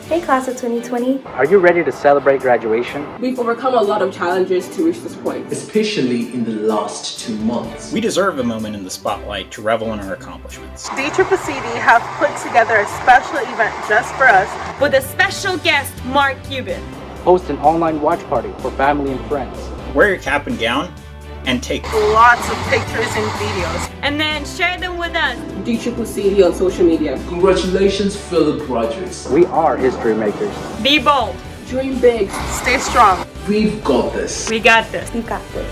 Hey class of 2020. Are you ready to celebrate graduation? We've overcome a lot of challenges to reach this point. Especially in the last 2 months. We deserve a moment in the spotlight to revel in our accomplishments. DCCCD has put together a special event just for us with a special guest, Mark Cuban. Host an online watch party for family and friends. Wear your cap and gown and take lots of pictures and videos. And then share them with us. DCCCD on social media. Congratulations, fellow graduates. We are history makers. Be bold. Dream big. Stay strong. We've got this. We got this. We got this.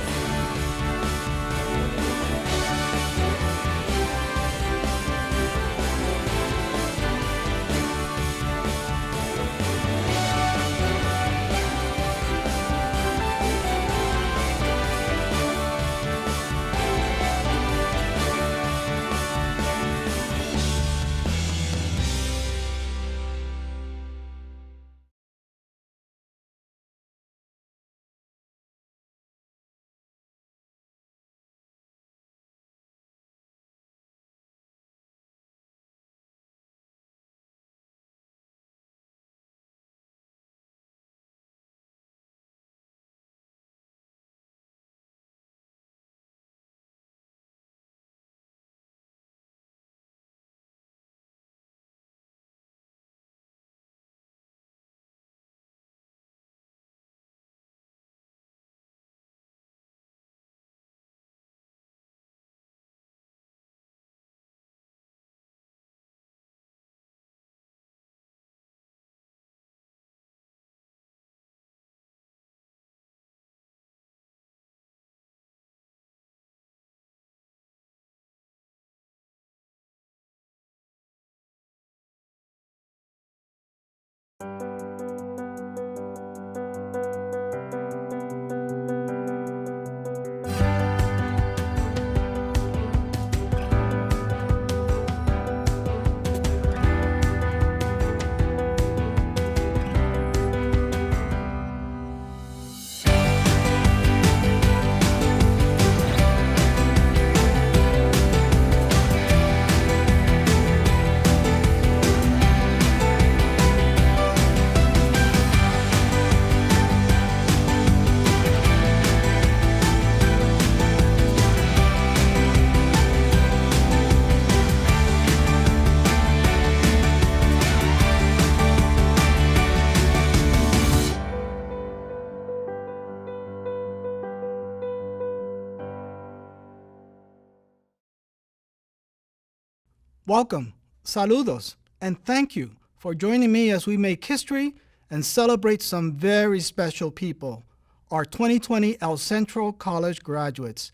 Welcome, saludos, and thank you for joining me as we make history and celebrate some very special people, our 2020 El Centro College graduates.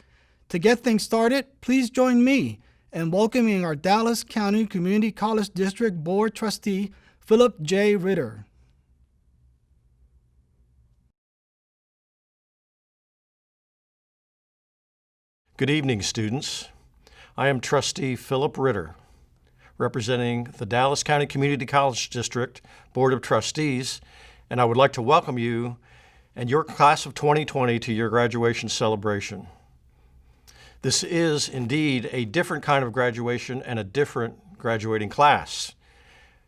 To get things started, please join me in welcoming our Dallas County Community College District Board Trustee, Philip J. Ritter. Good evening, students. I am Trustee Philip Ritter, representing the Dallas County Community College District Board of Trustees, and I would like to welcome you and your class of 2020 to your graduation celebration. This is indeed a different kind of graduation and a different graduating class.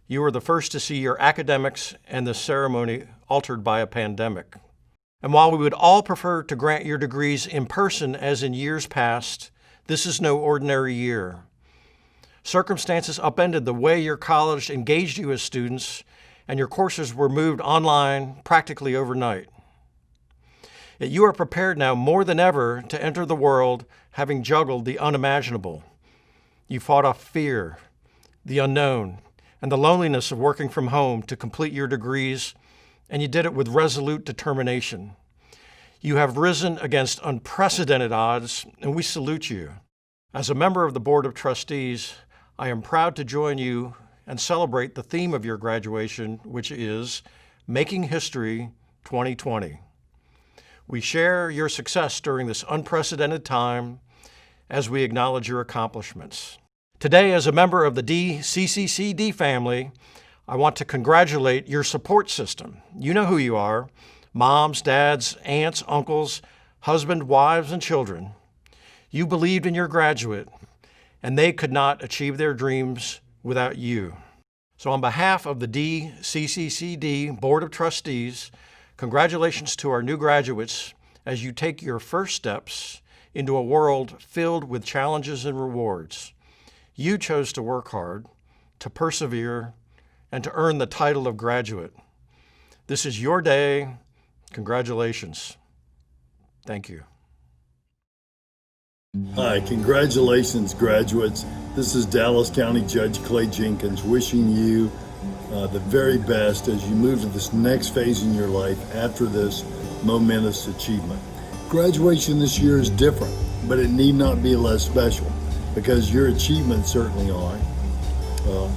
You are the first to see your academics and the ceremony altered by a pandemic. And while we would all prefer to grant your degrees in person as in years past, this is no ordinary year. Circumstances upended the way your college engaged you as students, and your courses were moved online practically overnight. Yet you are prepared now more than ever to enter the world having juggled the unimaginable. You fought off fear, the unknown, and the loneliness of working from home to complete your degrees, and you did it with resolute determination. You have risen against unprecedented odds, and we salute you. As a member of the Board of Trustees, I am proud to join you and celebrate the theme of your graduation, which is Making History 2020. We share your success during this unprecedented time as we acknowledge your accomplishments. Today, as a member of the DCCCD family, I want to congratulate your support system. You know who you are: moms, dads, aunts, uncles, husband, wives, and children. You believed in your graduate, and they could not achieve their dreams without you. So on behalf of the DCCCD Board of Trustees, congratulations to our new graduates as you take your first steps into a world filled with challenges and rewards. You chose to work hard, to persevere, and to earn the title of graduate. This is your day. Congratulations. Thank you. Hi, congratulations, graduates. This is Dallas County Judge Clay Jenkins wishing you the very best as you move to this next phase in your life after this momentous achievement. Graduation this year is different, but it need not be less special because your achievements certainly are,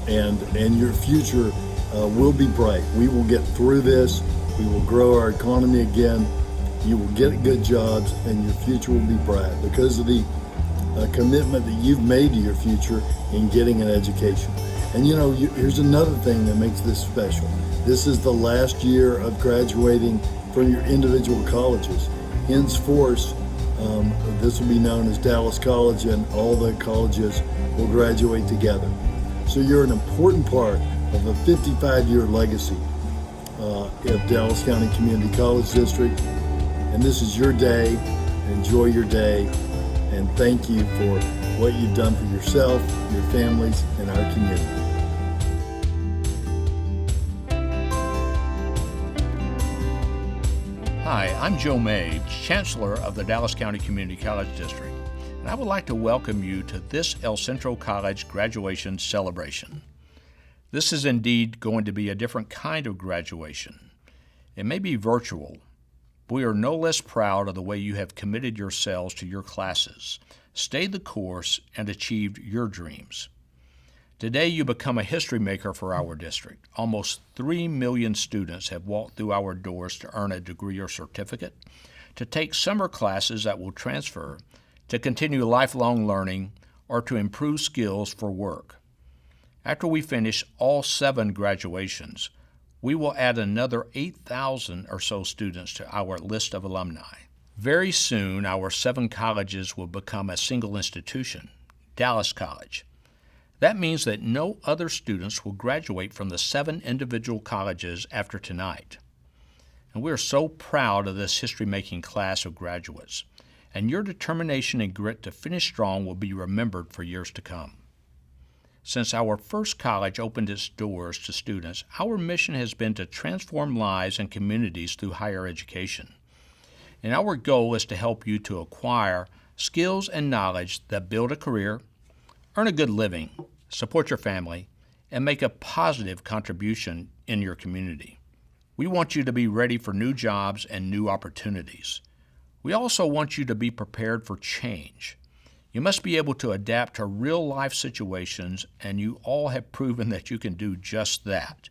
and your future will be bright. We will get through this. We will grow our economy again. You will get good jobs, and your future will be bright because of the commitment that you've made to your future in getting an education. And here's another thing that makes this special. This is the last year of graduating from your individual colleges. Henceforth, this will be known as Dallas College, and all the colleges will graduate together. So you're an important part of a 55-year legacy of Dallas County Community College District. And this is your day. Enjoy your day. And thank you for what you've done for yourself, your families, and our community. Hi, I'm Joe May, Chancellor of the Dallas County Community College District, and I would like to welcome you to this El Centro College graduation celebration. This is indeed going to be a different kind of graduation. It may be virtual, but we are no less proud of the way you have committed yourselves to your classes, stayed the course, and achieved your dreams. Today, you become a history maker for our district. Almost 3 million students have walked through our doors to earn a degree or certificate, to take summer classes that will transfer, to continue lifelong learning, or to improve skills for work. After we finish all 7 graduations, we will add another 8,000 or so students to our list of alumni. Very soon, our 7 colleges will become a single institution, Dallas College. That means that no other students will graduate from the 7 individual colleges after tonight. And we are so proud of this history-making class of graduates, and your determination and grit to finish strong will be remembered for years to come. Since our first college opened its doors to students, our mission has been to transform lives and communities through higher education. And our goal is to help you to acquire skills and knowledge that build a career, earn a good living, support your family, and make a positive contribution in your community. We want you to be ready for new jobs and new opportunities. We also want you to be prepared for change. You must be able to adapt to real-life situations, and you all have proven that you can do just that.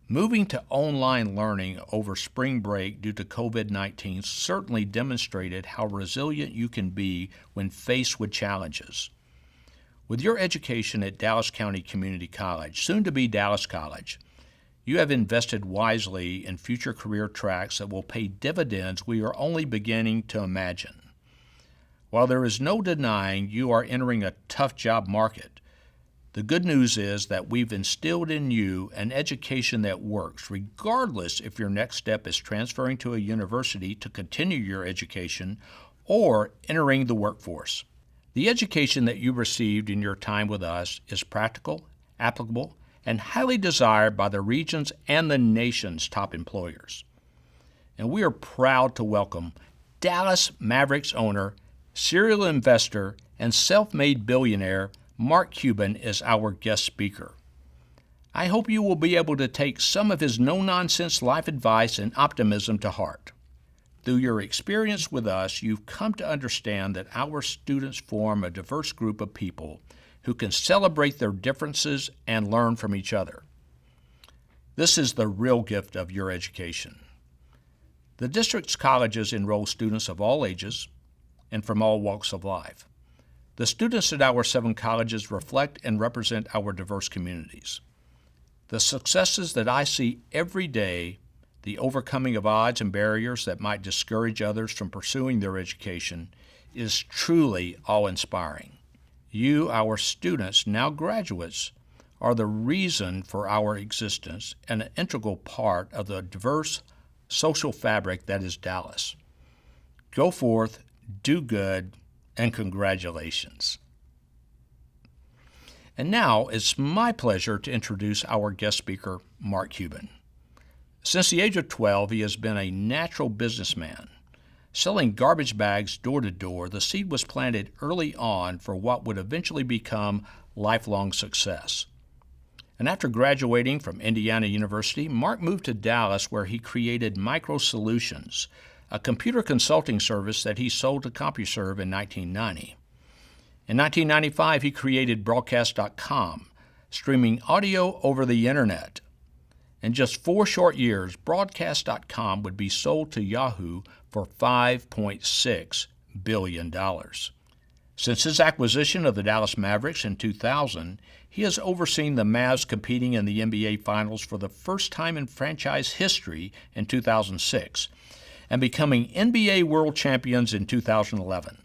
Moving to online learning over spring break due to COVID-19 certainly demonstrated how resilient you can be when faced with challenges. With your education at Dallas County Community College, soon to be Dallas College, you have invested wisely in future career tracks that will pay dividends we are only beginning to imagine. While there is no denying you are entering a tough job market, the good news is that we've instilled in you an education that works, regardless if your next step is transferring to a university to continue your education or entering the workforce. The education that you received in your time with us is practical, applicable, and highly desired by the region's and the nation's top employers. And we are proud to welcome Dallas Mavericks owner, serial investor, and self-made billionaire Mark Cuban as our guest speaker. I hope you will be able to take some of his no-nonsense life advice and optimism to heart. Through your experience with us, you've come to understand that our students form a diverse group of people who can celebrate their differences and learn from each other. This is the real gift of your education. The district's colleges enroll students of all ages and from all walks of life. The students at our 7 colleges reflect and represent our diverse communities. The successes that I see every day, the overcoming of odds and barriers that might discourage others from pursuing their education, is truly awe-inspiring. You, our students, now graduates, are the reason for our existence and an integral part of the diverse social fabric that is Dallas. Go forth, do good, and congratulations. And now it's my pleasure to introduce our guest speaker, Mark Cuban. Since the age of 12, he has been a natural businessman. Selling garbage bags door to door, the seed was planted early on for what would eventually become lifelong success. And after graduating from Indiana University, Mark moved to Dallas where he created Micro Solutions, a computer consulting service that he sold to CompuServe in 1990. In 1995, he created Broadcast.com, streaming audio over the internet. In just 4 short years, Broadcast.com would be sold to Yahoo for $5.6 billion. Since his acquisition of the Dallas Mavericks in 2000, he has overseen the Mavs competing in the NBA Finals for the first time in franchise history in 2006 and becoming NBA World Champions in 2011.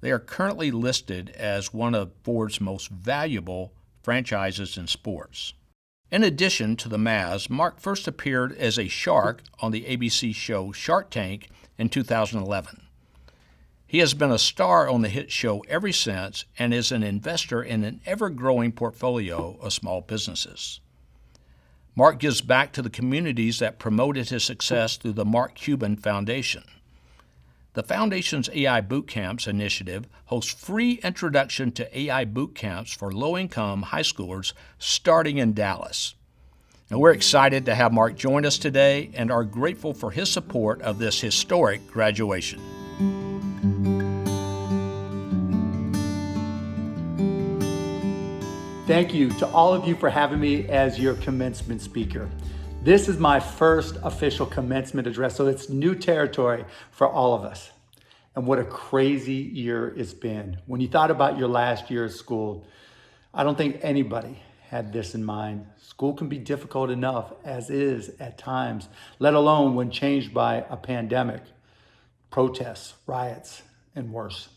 They are currently listed as one of Ford's most valuable franchises in sports. In addition to the Mavs, Mark first appeared as a shark on the ABC show Shark Tank in 2011. He has been a star on the hit show ever since and is an investor in an ever-growing portfolio of small businesses. Mark gives back to the communities that promoted his success through the Mark Cuban Foundation. The Foundation's AI Boot Camps initiative hosts free introduction to AI boot camps for low-income high schoolers starting in Dallas. And we're excited to have Mark join us today and are grateful for his support of this historic graduation. Thank you to all of you for having me as your commencement speaker. This is my first official commencement address, so it's new territory for all of us. And what a crazy year it's been. When you thought about your last year of school, I don't think anybody had this in mind. School can be difficult enough as is at times, let alone when changed by a pandemic, protests, riots, and worse.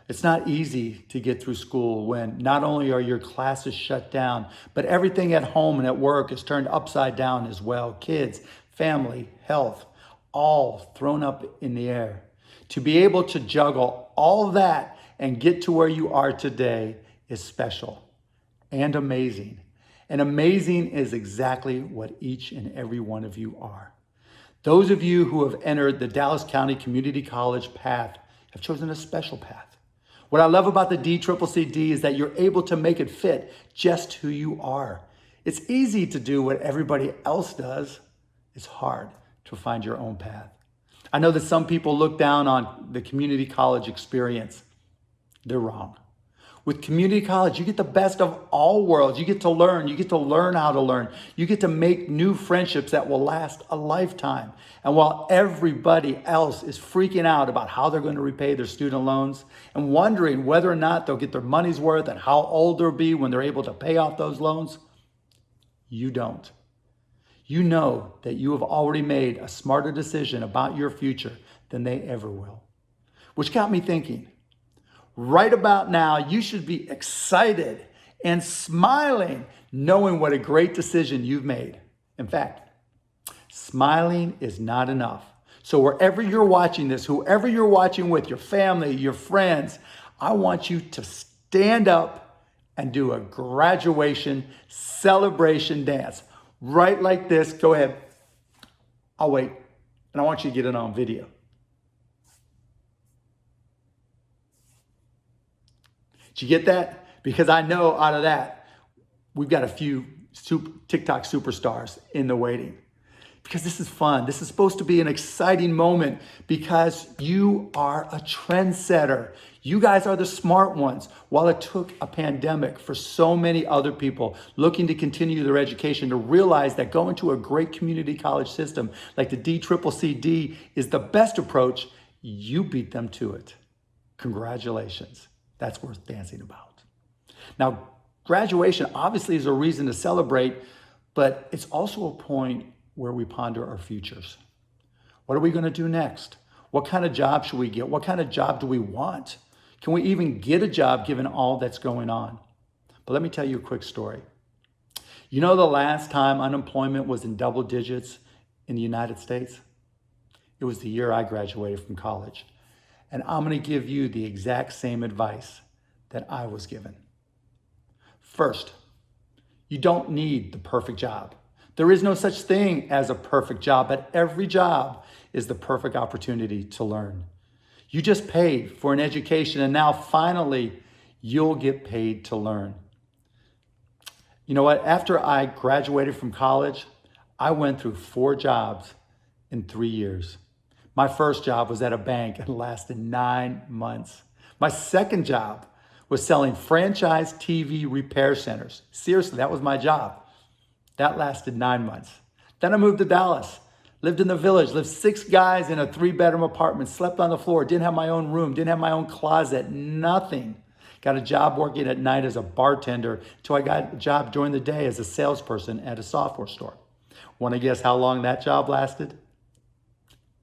It's not easy to get through school when not only are your classes shut down, but everything at home and at work is turned upside down as well. Kids, family, health, all thrown up in the air. To be able to juggle all that and get to where you are today is special and amazing. And amazing is exactly what each and every one of you are. Those of you who have entered the Dallas County Community College path have chosen a special path. What I love about the DCCCD is that you're able to make it fit just who you are. It's easy to do what everybody else does. It's hard to find your own path. I know that some people look down on the community college experience. They're wrong. With community college, you get the best of all worlds. You get to learn. You get to learn how to learn. You get to make new friendships that will last a lifetime. And while everybody else is freaking out about how they're going to repay their student loans and wondering whether or not they'll get their money's worth and how old they'll be when they're able to pay off those loans, you don't. You know that you have already made a smarter decision about your future than they ever will. Which got me thinking, right about now, you should be excited and smiling, knowing what a great decision you've made. In fact, smiling is not enough. So wherever you're watching this, whoever you're watching with, your family, your friends, I want you to stand up and do a graduation celebration dance. Right like this. Go ahead. I'll wait. And I want you to get it on video. Did you get that? Because I know out of that, we've got a few TikTok superstars in the waiting. Because this is fun. This is supposed to be an exciting moment because you are a trendsetter. You guys are the smart ones. While it took a pandemic for so many other people looking to continue their education to realize that going to a great community college system like the DCCCD is the best approach, you beat them to it. Congratulations. That's worth dancing about. Now, graduation obviously is a reason to celebrate, but it's also a point where we ponder our futures. What are we going to do next? What kind of job should we get? What kind of job do we want? Can we even get a job given all that's going on? But let me tell you a quick story. You know the last time unemployment was in double digits in the United States? It was the year I graduated from college. And I'm going to give you the exact same advice that I was given. First, you don't need the perfect job. There is no such thing as a perfect job, but every job is the perfect opportunity to learn. You just paid for an education, and now finally you'll get paid to learn. You know what? After I graduated from college, I went through 4 jobs in 3 years. My first job was at a bank and lasted 9 months. My second job was selling franchise TV repair centers. Seriously, that was my job. That lasted 9 months. Then I moved to Dallas, lived in the village, lived 6 guys in a 3-bedroom apartment, slept on the floor, didn't have my own room, didn't have my own closet, nothing. Got a job working at night as a bartender until I got a job during the day as a salesperson at a software store. Want to guess how long that job lasted?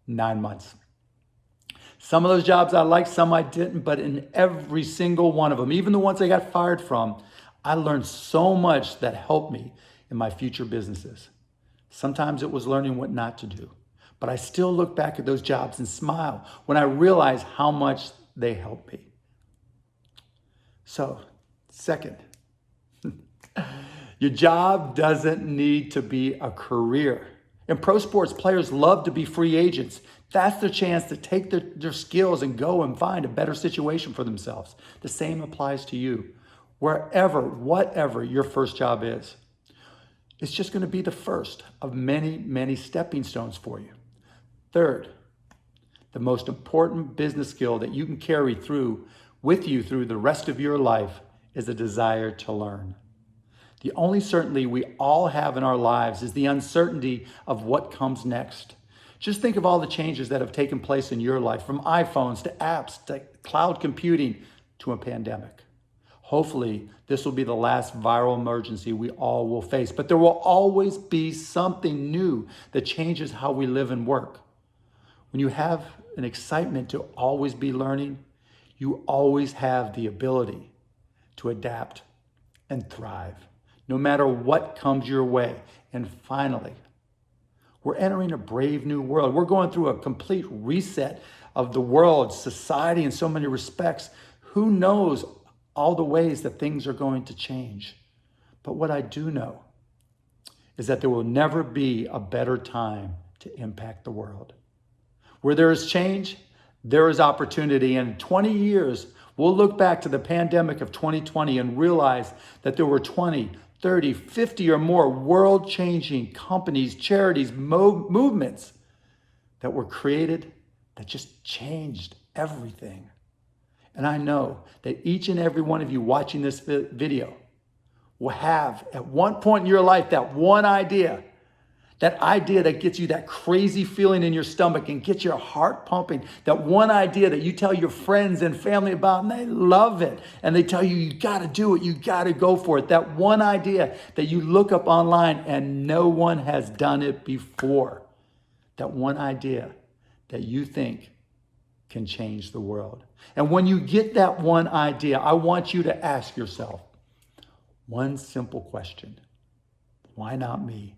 9 months. Some of those jobs I liked, some I didn't, but in every single one of them, even the ones I got fired from, I learned so much that helped me in my future businesses. Sometimes it was learning what not to do, but I still look back at those jobs and smile when I realize how much they helped me. So, second, your job doesn't need to be a career. In pro sports, players love to be free agents. That's their chance to take their skills and go and find a better situation for themselves. The same applies to you. Wherever, whatever your first job is, it's just going to be the first of many, many stepping stones for you. Third, the most important business skill that you can carry with you through the rest of your life is a desire to learn. The only certainty we all have in our lives is the uncertainty of what comes next. Just think of all the changes that have taken place in your life, from iPhones to apps to cloud computing to a pandemic. Hopefully, this will be the last viral emergency we all will face, but there will always be something new that changes how we live and work. When you have an excitement to always be learning, you always have the ability to adapt and thrive, no matter what comes your way. And finally, we're entering a brave new world. We're going through a complete reset of the world, society in so many respects. Who knows all the ways that things are going to change? But what I do know is that there will never be a better time to impact the world. Where there is change, there is opportunity. And in 20 years, we'll look back to the pandemic of 2020 and realize that there were 20, 30, 50 or more world-changing companies, charities, movements that were created that just changed everything. And I know that each and every one of you watching this video will have, at one point in your life, that one idea that gets you that crazy feeling in your stomach and gets your heart pumping, that one idea that you tell your friends and family about and they love it. And they tell you, you got to do it, you got to go for it. That one idea that you look up online and no one has done it before. That one idea that you think can change the world. And when you get that one idea, I want you to ask yourself one simple question. Why not me?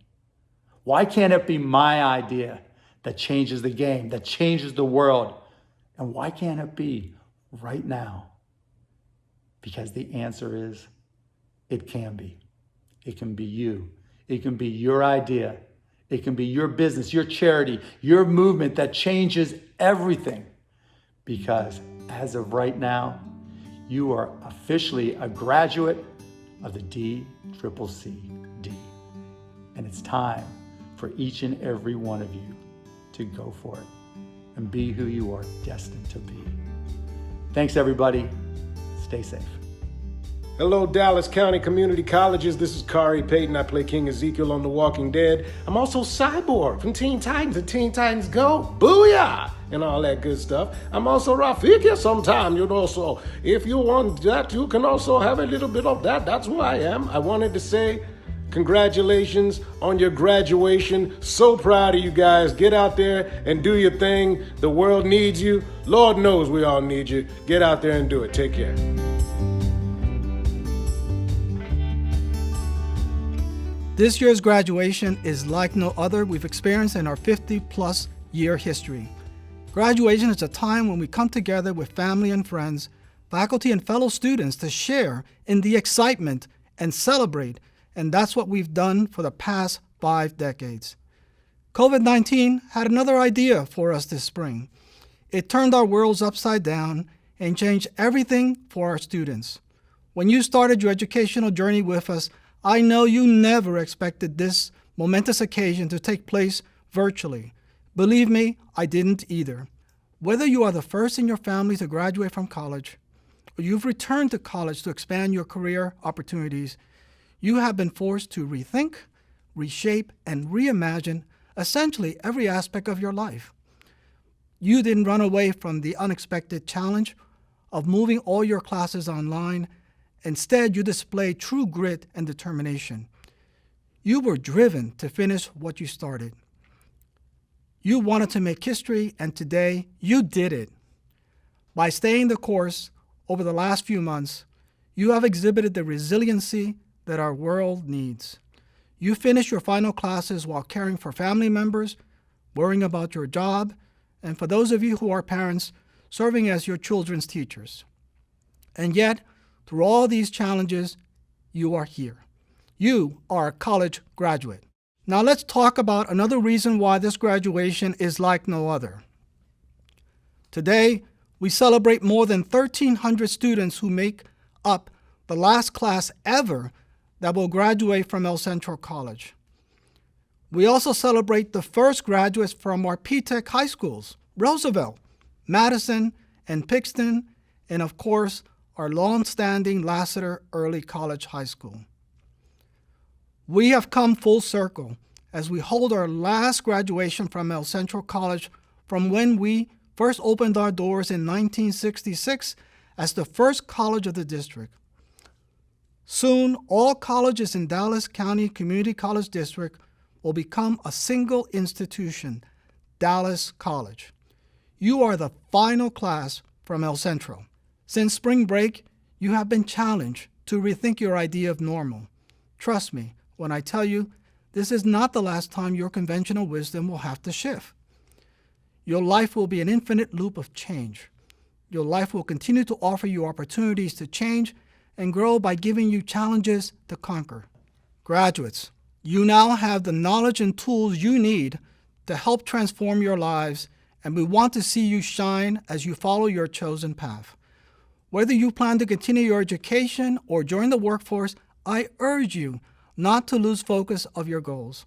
Why can't it be my idea that changes the game, that changes the world? And why can't it be right now? Because the answer is, it can be. It can be you. It can be your idea. It can be your business, your charity, your movement that changes everything. Because as of right now, you are officially a graduate of the DCCC-D. And it's time for each and every one of you to go for it and be who you are destined to be. Thanks, everybody. Stay safe. Hello, Dallas County Community Colleges. This is Kari Payton. I play King Ezekiel on The Walking Dead. I'm also Cyborg from Teen Titans and Teen Titans Go! Booyah! And all that good stuff. I'm also Rafiki sometime, so if you want that, you can also have a little bit of that. That's who I am. I wanted to say congratulations on your graduation. So proud of you guys. Get out there and do your thing. The world needs you. Lord knows we all need you. Get out there and do it. Take care. This year's graduation is like no other we've experienced in our 50-plus year history. Graduation is a time when we come together with family and friends, faculty and fellow students to share in the excitement and celebrate, and that's what we've done for the past 5 decades. COVID-19 had another idea for us this spring. It turned our worlds upside down and changed everything for our students. When you started your educational journey with us, I know you never expected this momentous occasion to take place virtually. Believe me, I didn't either. Whether you are the first in your family to graduate from college, or you've returned to college to expand your career opportunities, you have been forced to rethink, reshape, and reimagine essentially every aspect of your life. You didn't run away from the unexpected challenge of moving all your classes online. Instead, you displayed true grit and determination. You were driven to finish what you started. You wanted to make history, and today you did it. By staying the course over the last few months, you have exhibited the resiliency that our world needs. You finished your final classes while caring for family members, worrying about your job, and for those of you who are parents, serving as your children's teachers. And yet, through all these challenges, you are here. You are a college graduate. Now let's talk about another reason why this graduation is like no other. Today, we celebrate more than 1,300 students who make up the last class ever that will graduate from El Centro College. We also celebrate the first graduates from our P-Tech high schools, Roosevelt, Madison, and Pixton, and of course, our long-standing Lassiter Early College High School. We have come full circle as we hold our last graduation from El Centro College from when we first opened our doors in 1966 as the first college of the district. Soon, all colleges in Dallas County Community College District will become a single institution, Dallas College. You are the final class from El Centro. Since spring break, you have been challenged to rethink your idea of normal. Trust me when I tell you, this is not the last time your conventional wisdom will have to shift. Your life will be an infinite loop of change. Your life will continue to offer you opportunities to change and grow by giving you challenges to conquer. Graduates, you now have the knowledge and tools you need to help transform your lives, and we want to see you shine as you follow your chosen path. Whether you plan to continue your education or join the workforce, I urge you not to lose focus of your goals.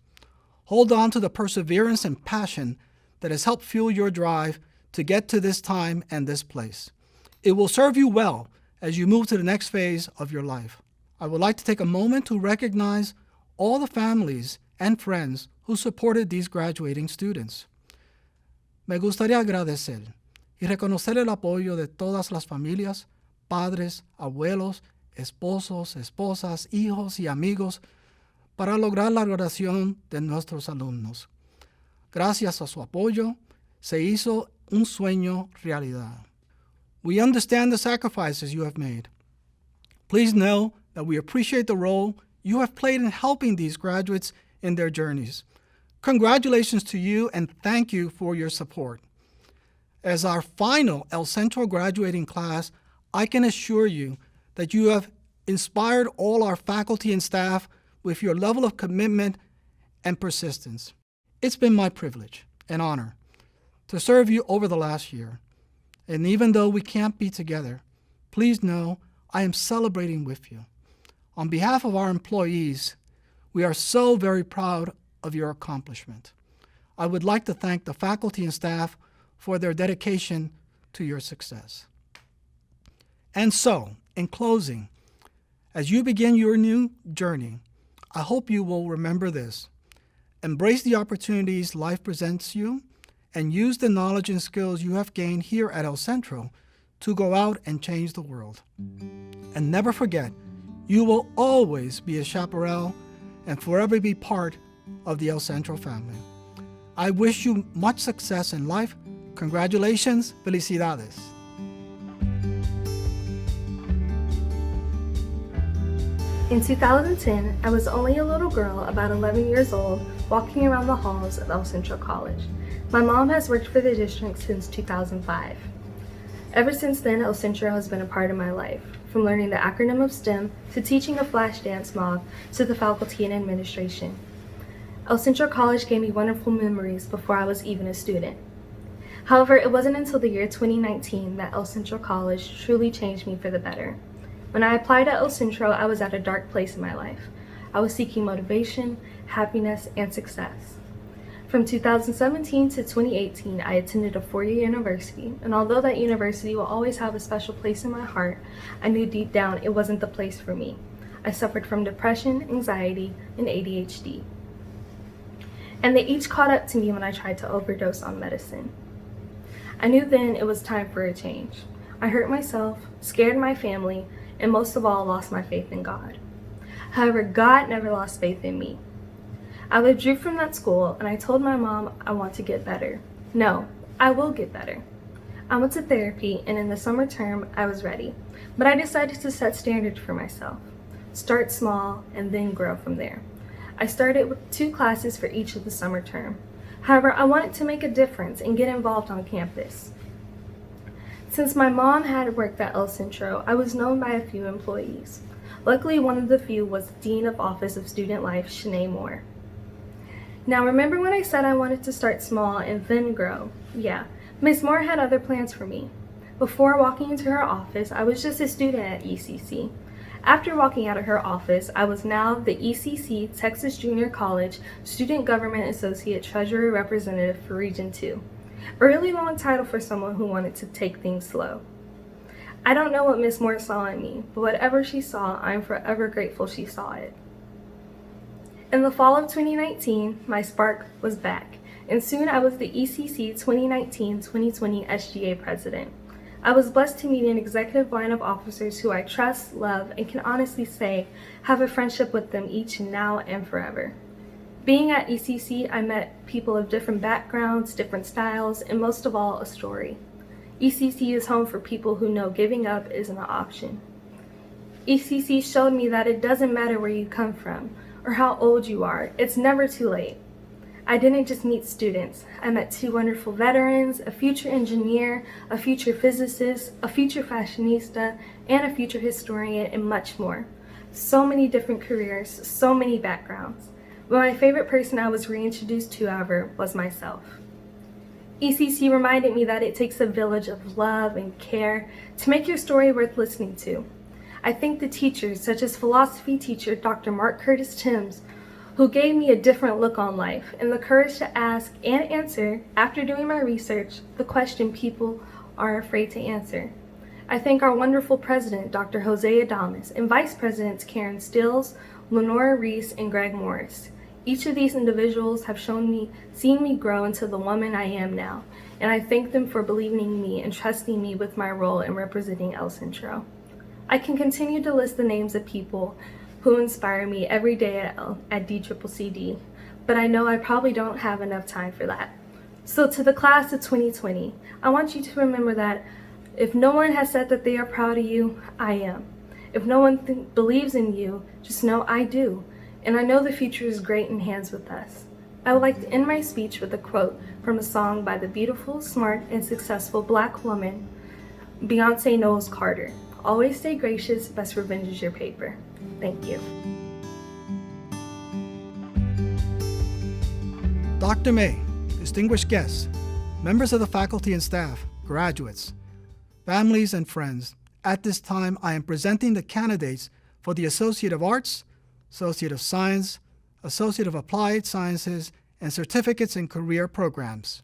Hold on to the perseverance and passion that has helped fuel your drive to get to this time and this place. It will serve you well as you move to the next phase of your life. I would like to take a moment to recognize all the families and friends who supported these graduating students. Me gustaría agradecer y reconocer el apoyo de todas las familias, padres, abuelos, esposos, esposas, hijos y amigos para lograr la graduación de nuestros alumnos. Gracias a su apoyo, se hizo un sueño realidad. We understand the sacrifices you have made. Please know that we appreciate the role you have played in helping these graduates in their journeys. Congratulations to you and thank you for your support. As our final El Centro graduating class, I can assure you that you have inspired all our faculty and staff with your level of commitment and persistence. It's been my privilege and honor to serve you over the last year. And even though we can't be together, please know I am celebrating with you. On behalf of our employees, we are so very proud of your accomplishment. I would like to thank the faculty and staff for their dedication to your success. And so, in closing, as you begin your new journey, I hope you will remember this. Embrace the opportunities life presents you and use the knowledge and skills you have gained here at El Centro to go out and change the world. And never forget, you will always be a chaparral and forever be part of the El Centro family. I wish you much success in life. Congratulations, felicidades. In 2010, I was only a little girl, about 11 years old, walking around the halls of El Centro College. My mom has worked for the district since 2005. Ever since then, El Centro has been a part of my life, from learning the acronym of STEM to teaching a flash dance mob to the faculty and administration. El Centro College gave me wonderful memories before I was even a student. However, it wasn't until the year 2019 that El Centro College truly changed me for the better. When I applied at El Centro, I was at a dark place in my life. I was seeking motivation, happiness, and success. From 2017 to 2018, I attended a four-year university, and although that university will always have a special place in my heart, I knew deep down it wasn't the place for me. I suffered from depression, anxiety, and ADHD. And they each caught up to me when I tried to overdose on medicine. I knew then it was time for a change. I hurt myself, scared my family, and most of all, lost my faith in God. However, God never lost faith in me. I withdrew from that school and I told my mom I want to get better. No, I will get better. I went to therapy, and in the summer term, I was ready. But I decided to set standards for myself. Start small and then grow from there. I started with 2 classes for each of the summer term. However, I wanted to make a difference and get involved on campus. Since my mom had worked at El Centro, I was known by a few employees. Luckily, one of the few was the Dean of Office of Student Life, Shanae Moore. Now, remember when I said I wanted to start small and then grow? Yeah, Ms. Moore had other plans for me. Before walking into her office, I was just a student at ECC. After walking out of her office, I was now the ECC Texas Junior College Student Government Associate Treasurer Representative for Region 2. A really long title for someone who wanted to take things slow. I don't know what Ms. Moore saw in me, but whatever she saw, I'm forever grateful she saw it. In the fall of 2019, my spark was back, and soon I was the ECC 2019-2020 SGA President. I was blessed to meet an executive line of officers who I trust, love, and can honestly say have a friendship with them each now and forever. Being at ECC, I met people of different backgrounds, different styles, and most of all, a story. ECC is home for people who know giving up isn't an option. ECC showed me that it doesn't matter where you come from or how old you are, it's never too late. I didn't just meet students. I met 2 wonderful veterans, a future engineer, a future physicist, a future fashionista, and a future historian, and much more. So many different careers, so many backgrounds. But my favorite person I was reintroduced to, however, was myself. ECC reminded me that it takes a village of love and care to make your story worth listening to. I thank the teachers, such as philosophy teacher Dr. Mark Curtis Timms, who gave me a different look on life and the courage to ask and answer, after doing my research, the question people are afraid to answer. I thank our wonderful president, Dr. Jose Adames, and vice presidents Karen Stills, Lenora Reese, and Greg Morris. Each of these individuals have seen me grow into the woman I am now, and I thank them for believing in me and trusting me with my role in representing El Centro. I can continue to list the names of people who inspire me every day at DCCCD, but I know I probably don't have enough time for that. So to the class of 2020, I want you to remember that if no one has said that they are proud of you, I am. If no one believes in you, just know I do. And I know the future is great in hands with us. I would like to end my speech with a quote from a song by the beautiful, smart, and successful Black woman, Beyonce Knowles Carter. Always stay gracious, best revenge is your paper. Thank you. Dr. May, distinguished guests, members of the faculty and staff, graduates, families, and friends, at this time I am presenting the candidates for the Associate of Arts, Associate of Science, Associate of Applied Sciences, and Certificates in Career Programs.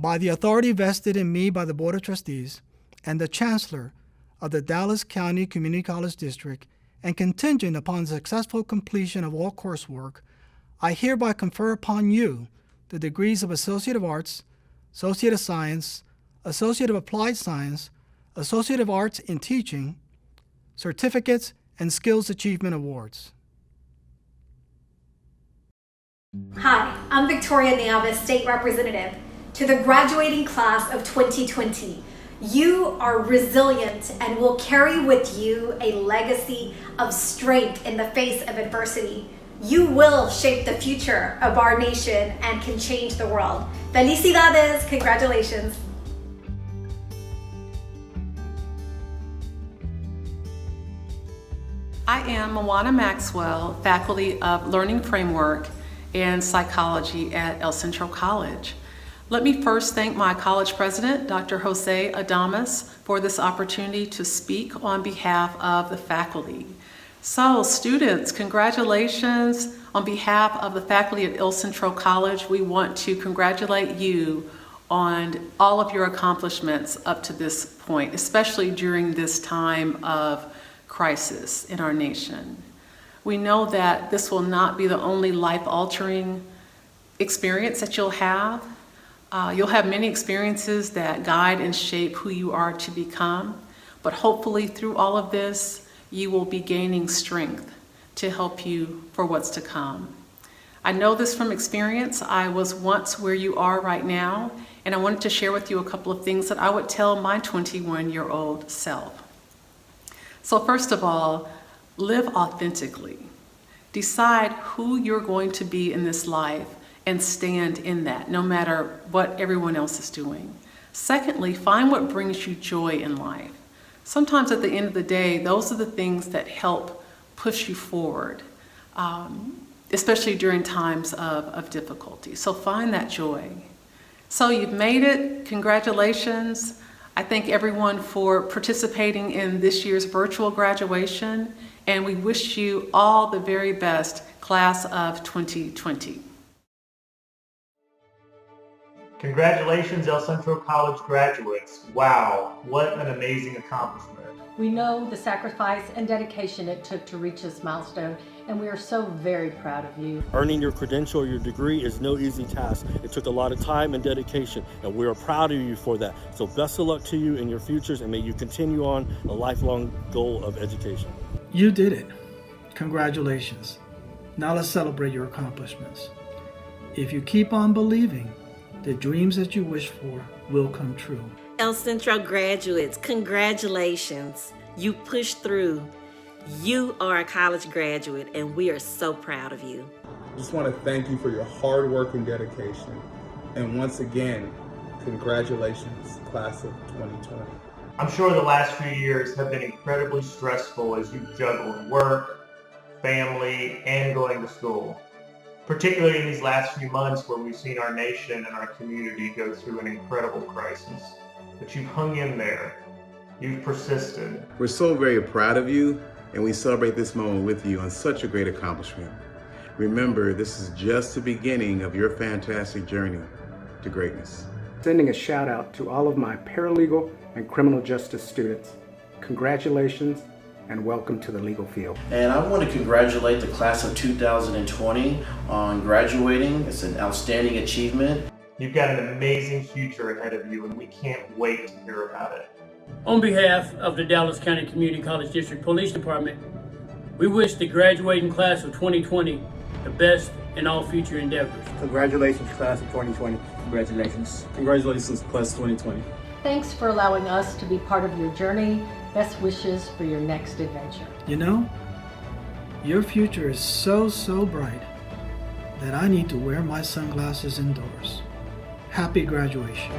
By the authority vested in me by the Board of Trustees and the Chancellor of the Dallas County Community College District, and contingent upon successful completion of all coursework, I hereby confer upon you the degrees of Associate of Arts, Associate of Science, Associate of Applied Science, Associate of Arts in Teaching, certificates, and Skills Achievement Awards. Hi, I'm Victoria Nieves, State Representative. To the graduating class of 2020, you are resilient and will carry with you a legacy of strength in the face of adversity. You will shape the future of our nation and can change the world. Felicidades, congratulations. I am Moana Maxwell, faculty of Learning Framework and Psychology at El Centro College. Let me first thank my college president, Dr. Jose Adames, for this opportunity to speak on behalf of the faculty. So students, congratulations. On behalf of the faculty at El Centro College, we want to congratulate you on all of your accomplishments up to this point, especially during this time of crisis in our nation. We know that this will not be the only life-altering experience that you'll have. You'll have many experiences that guide and shape who you are to become, but hopefully through all of this, you will be gaining strength to help you for what's to come. I know this from experience. I was once where you are right now, and I wanted to share with you a couple of things that I would tell my 21-year-old self. So first of all, live authentically. Decide who you're going to be in this life and stand in that, no matter what everyone else is doing. Secondly, find what brings you joy in life. Sometimes at the end of the day, those are the things that help push you forward, especially during times of difficulty. So find that joy. So you've made it, congratulations. I thank everyone for participating in this year's virtual graduation, and we wish you all the very best, class of 2020. Congratulations, El Centro College graduates. Wow, what an amazing accomplishment. We know the sacrifice and dedication it took to reach this milestone, and we are so very proud of you. Earning your credential or your degree is no easy task. It took a lot of time and dedication, and we are proud of you for that. So best of luck to you in your futures, and may you continue on a lifelong goal of education. You did it. Congratulations. Now let's celebrate your accomplishments. If you keep on believing, the dreams that you wish for will come true. El Centro graduates, congratulations. You pushed through. You are a college graduate, and we are so proud of you. I just want to thank you for your hard work and dedication. And once again, congratulations, class of 2020. I'm sure the last few years have been incredibly stressful as you've juggled work, family, and going to school. Particularly in these last few months where we've seen our nation and our community go through an incredible crisis. But you've hung in there. You've persisted. We're so very proud of you, and we celebrate this moment with you on such a great accomplishment. Remember, this is just the beginning of your fantastic journey to greatness. Sending a shout out to all of my paralegal and criminal justice students. Congratulations and welcome to the legal field. And I want to congratulate the class of 2020 on graduating. It's an outstanding achievement. You've got an amazing future ahead of you, and we can't wait to hear about it. On behalf of the Dallas County Community College District Police Department, we wish the graduating class of 2020 the best in all future endeavors. Congratulations, class of 2020. Congratulations. Congratulations, class of 2020. Thanks for allowing us to be part of your journey. Best wishes for your next adventure. You know, your future is so bright that I need to wear my sunglasses indoors. Happy graduation.